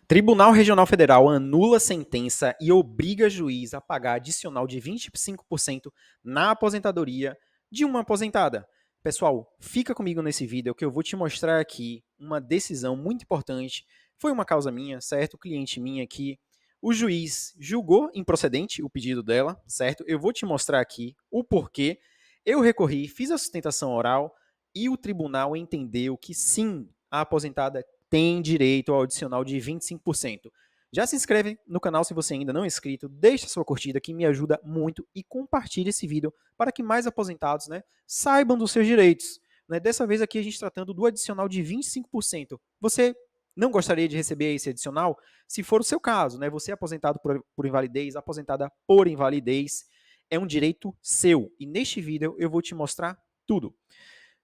Tribunal Regional Federal anula sentença e obriga juiz a pagar adicional de 25% na aposentadoria de uma aposentada. Pessoal, fica comigo nesse vídeo que eu vou te mostrar aqui uma decisão muito importante. Foi uma causa minha, certo? Cliente minha aqui. O juiz julgou improcedente o pedido dela, certo? Eu vou te mostrar aqui o porquê. Eu recorri, fiz a sustentação oral e o tribunal entendeu que sim, a aposentada tem direito ao adicional de 25%. Já se inscreve no canal se você ainda não é inscrito, deixa sua curtida que me ajuda muito e compartilhe esse vídeo para que mais aposentados, saibam dos seus direitos. Dessa vez aqui a gente tratando do adicional de 25%. Você não gostaria de receber esse adicional? Se for o seu caso, você é aposentado por invalidez, aposentada por invalidez, é um direito seu. E neste vídeo eu vou te mostrar tudo.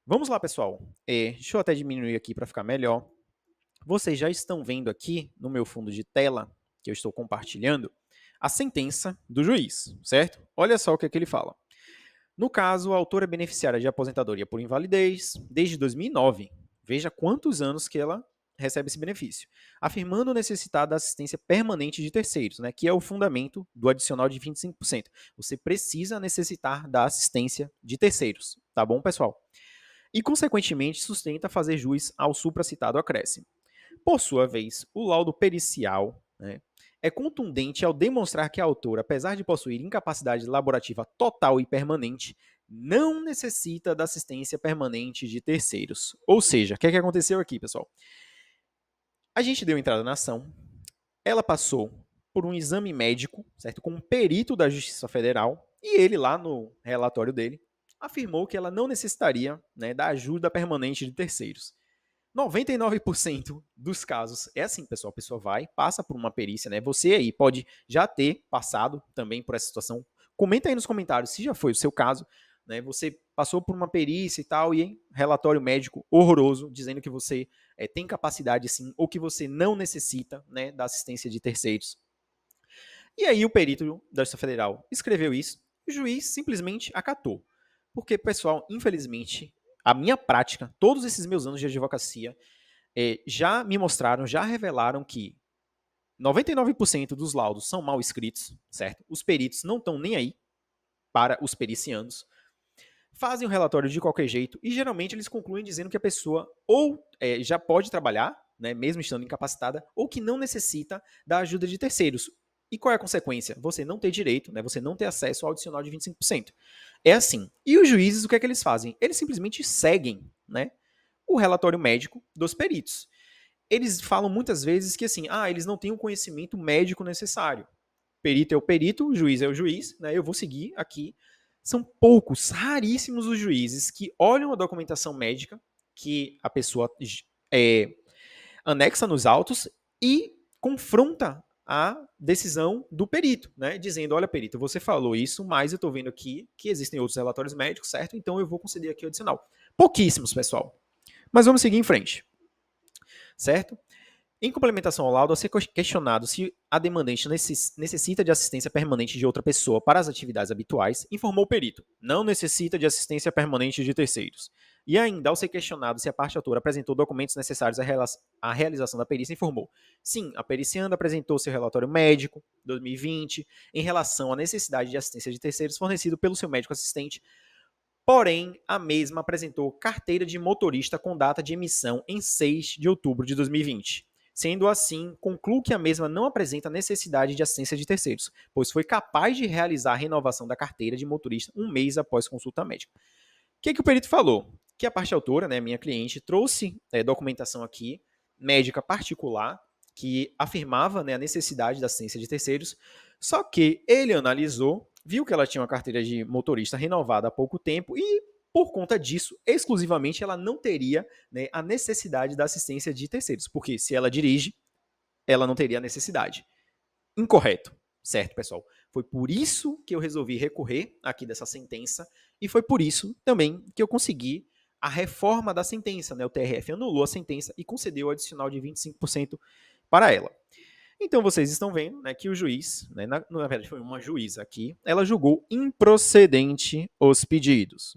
Vamos lá, pessoal. Deixa eu até diminuir aqui para ficar melhor. Vocês já estão vendo aqui no meu fundo de tela, que eu estou compartilhando, a sentença do juiz, certo? Olha só o que ele fala. No caso, a autora é beneficiária de aposentadoria por invalidez desde 2009. Veja quantos anos que ela recebe esse benefício. Afirmando necessitar da assistência permanente de terceiros, que é o fundamento do adicional de 25%. Você precisa necessitar da assistência de terceiros, tá bom, pessoal? E, consequentemente, sustenta fazer jus ao supracitado acréscimo. Por sua vez, o laudo pericial é contundente ao demonstrar que a autora, apesar de possuir incapacidade laborativa total e permanente, não necessita da assistência permanente de terceiros. Ou seja, o que aconteceu aqui, pessoal? A gente deu entrada na ação, ela passou por um exame médico, certo, com um perito da Justiça Federal, e ele, lá no relatório dele, afirmou que ela não necessitaria da ajuda permanente de terceiros. 99% dos casos é assim, pessoal. A pessoa vai, passa por uma perícia, Você aí pode já ter passado também por essa situação. Comenta aí nos comentários se já foi o seu caso, Você passou por uma perícia e tal, e relatório médico horroroso, dizendo que você tem capacidade sim, ou que você não necessita da assistência de terceiros. E aí o perito da Justiça Federal escreveu isso, e o juiz simplesmente acatou. Porque, pessoal, infelizmente, a minha prática, todos esses meus anos de advocacia, já me mostraram, já revelaram que 99% dos laudos são mal escritos, certo? Os peritos não estão nem aí para os pericianos, fazem o relatório de qualquer jeito e geralmente eles concluem dizendo que a pessoa ou já pode trabalhar, mesmo estando incapacitada, ou que não necessita da ajuda de terceiros. E qual é a consequência? Você não ter direito, você não ter acesso ao adicional de 25%. É assim. E os juízes, o que é que eles fazem? Eles simplesmente seguem, o relatório médico dos peritos. Eles falam muitas vezes que assim, eles não têm o conhecimento médico necessário. Perito é o perito, o juiz é o juiz, eu vou seguir aqui. São poucos, raríssimos os juízes que olham a documentação médica que a pessoa anexa nos autos e confronta a decisão do perito, dizendo, olha, perito, você falou isso, mas eu estou vendo aqui que existem outros relatórios médicos, certo? Então eu vou conceder aqui o adicional. Pouquíssimos, pessoal. Mas vamos seguir em frente, certo? Em complementação ao laudo, a ser questionado se a demandante necessita de assistência permanente de outra pessoa para as atividades habituais, informou o perito, não necessita de assistência permanente de terceiros. E ainda, ao ser questionado se a parte autora apresentou documentos necessários à realização da perícia, informou, sim, a pericianda apresentou seu relatório médico, 2020, em relação à necessidade de assistência de terceiros fornecido pelo seu médico assistente, porém, a mesma apresentou carteira de motorista com data de emissão em 6 de outubro de 2020. Sendo assim, concluo que a mesma não apresenta necessidade de assistência de terceiros, pois foi capaz de realizar a renovação da carteira de motorista um mês após consulta médica. O que o perito falou? Que a parte autora, minha cliente, trouxe documentação aqui, médica particular, que afirmava a necessidade da assistência de terceiros, só que ele analisou, viu que ela tinha uma carteira de motorista renovada há pouco tempo e, por conta disso, exclusivamente, ela não teria a necessidade da assistência de terceiros, porque se ela dirige, ela não teria necessidade. Incorreto, certo, pessoal? Foi por isso que eu resolvi recorrer aqui dessa sentença e foi por isso também que eu consegui a reforma da sentença, O TRF anulou a sentença e concedeu o adicional de 25% para ela. Então vocês estão vendo que o juiz, na verdade foi uma juíza aqui, ela julgou improcedente os pedidos.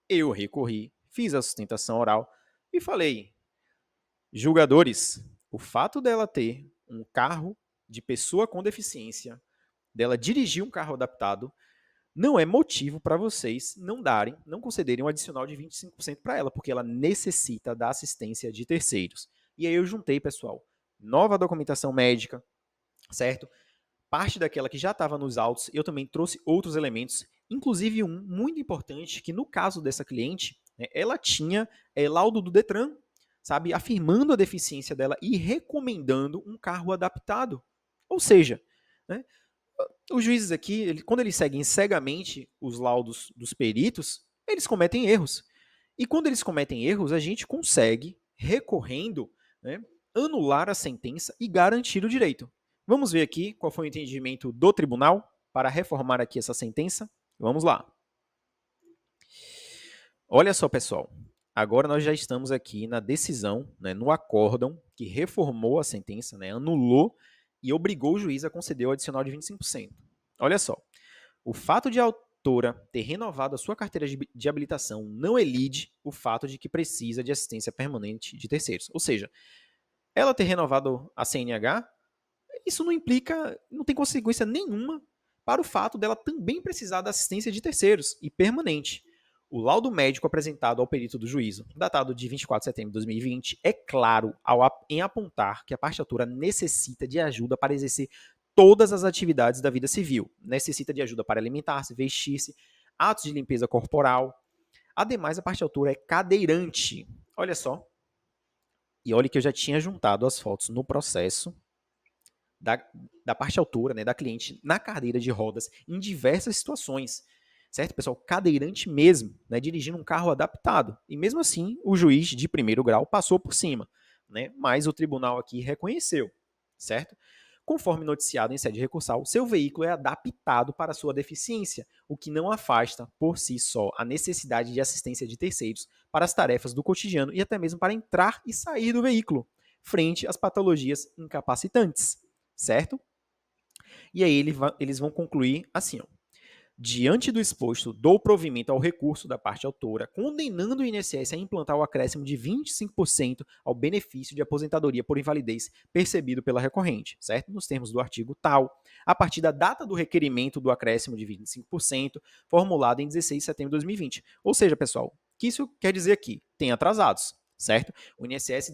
Eu recorri, fiz a sustentação oral e falei, julgadores, o fato dela ter um carro de pessoa com deficiência, dela dirigir um carro adaptado, não é motivo para vocês não concederem um adicional de 25% para ela, porque ela necessita da assistência de terceiros. E aí eu juntei, pessoal, nova documentação médica, certo? Parte daquela que já estava nos autos, eu também trouxe outros elementos, inclusive um muito importante, que no caso dessa cliente, né, ela tinha laudo do Detran, sabe, afirmando a deficiência dela e recomendando um carro adaptado. Ou seja, né, os juízes aqui, quando eles seguem cegamente os laudos dos peritos, eles cometem erros. E quando eles cometem erros, a gente consegue, recorrendo, né, anular a sentença e garantir o direito. Vamos ver aqui qual foi o entendimento do tribunal para reformar aqui essa sentença? Vamos lá. Olha só, pessoal. Agora nós já estamos aqui na decisão, né, no acórdão que reformou a sentença, né, anulou e obrigou o juiz a conceder o adicional de 25%. Olha só. O fato de a autora ter renovado a sua carteira de habilitação não elide o fato de que precisa de assistência permanente de terceiros. Ou seja, ela ter renovado a CNH, isso não implica, não tem consequência nenhuma para o fato dela também precisar da assistência de terceiros e permanente. O laudo médico apresentado ao perito do juízo, datado de 24 de setembro de 2020, é claro em apontar que a parte autora necessita de ajuda para exercer todas as atividades da vida civil. Necessita de ajuda para alimentar-se, vestir-se, atos de limpeza corporal. Ademais, a parte autora é cadeirante. Olha só. E olha que eu já tinha juntado as fotos no processo da parte autora, né, da cliente, na cadeira de rodas, em diversas situações. Certo, pessoal? Cadeirante mesmo, né, dirigindo um carro adaptado. E mesmo assim, o juiz de primeiro grau passou por cima. Né, mas o tribunal aqui reconheceu. Certo? Conforme noticiado em sede recursal, seu veículo é adaptado para sua deficiência, o que não afasta, por si só, a necessidade de assistência de terceiros para as tarefas do cotidiano e até mesmo para entrar e sair do veículo, frente às patologias incapacitantes, certo? E aí eles vão concluir assim, ó. Diante do exposto, dou provimento ao recurso da parte autora, condenando o INSS a implantar o acréscimo de 25% ao benefício de aposentadoria por invalidez percebido pela recorrente, certo? Nos termos do artigo tal, a partir da data do requerimento do acréscimo de 25%, formulado em 16 de setembro de 2020. Ou seja, pessoal, o que isso quer dizer aqui? Tem atrasados, certo? O INSS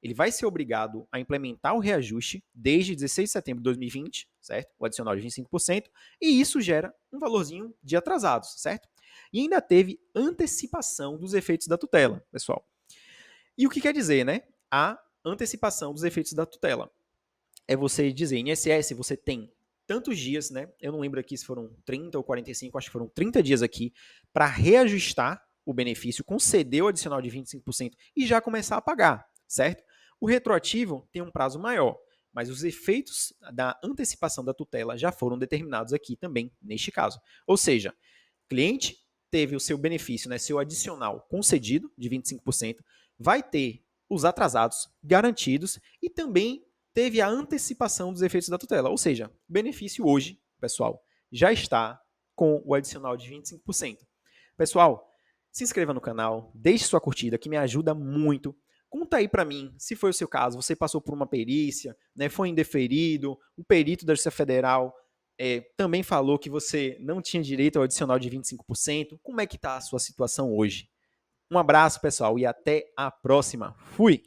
ele vai ser obrigado a implementar o reajuste desde 16 de setembro de 2020, certo? O adicional de 25%, e isso gera um valorzinho de atrasados, certo? E ainda teve antecipação dos efeitos da tutela, pessoal. E o que quer dizer, né? A antecipação dos efeitos da tutela. É você dizer, INSS, você tem tantos dias, né? Eu não lembro aqui se foram 30 ou 45, acho que foram 30 dias aqui, para reajustar o benefício, conceder o adicional de 25% e já começar a pagar, certo? O retroativo tem um prazo maior, mas os efeitos da antecipação da tutela já foram determinados aqui também, neste caso. Ou seja, cliente teve o seu benefício, né, seu adicional concedido de 25%, vai ter os atrasados garantidos e também teve a antecipação dos efeitos da tutela. Ou seja, o benefício hoje, pessoal, já está com o adicional de 25%. Pessoal, se inscreva no canal, deixe sua curtida, que me ajuda muito. Conta aí para mim, se foi o seu caso, você passou por uma perícia, né, foi indeferido, o perito da Justiça Federal também falou que você não tinha direito ao adicional de 25%. Como é que está a sua situação hoje? Um abraço, pessoal, e até a próxima. Fui!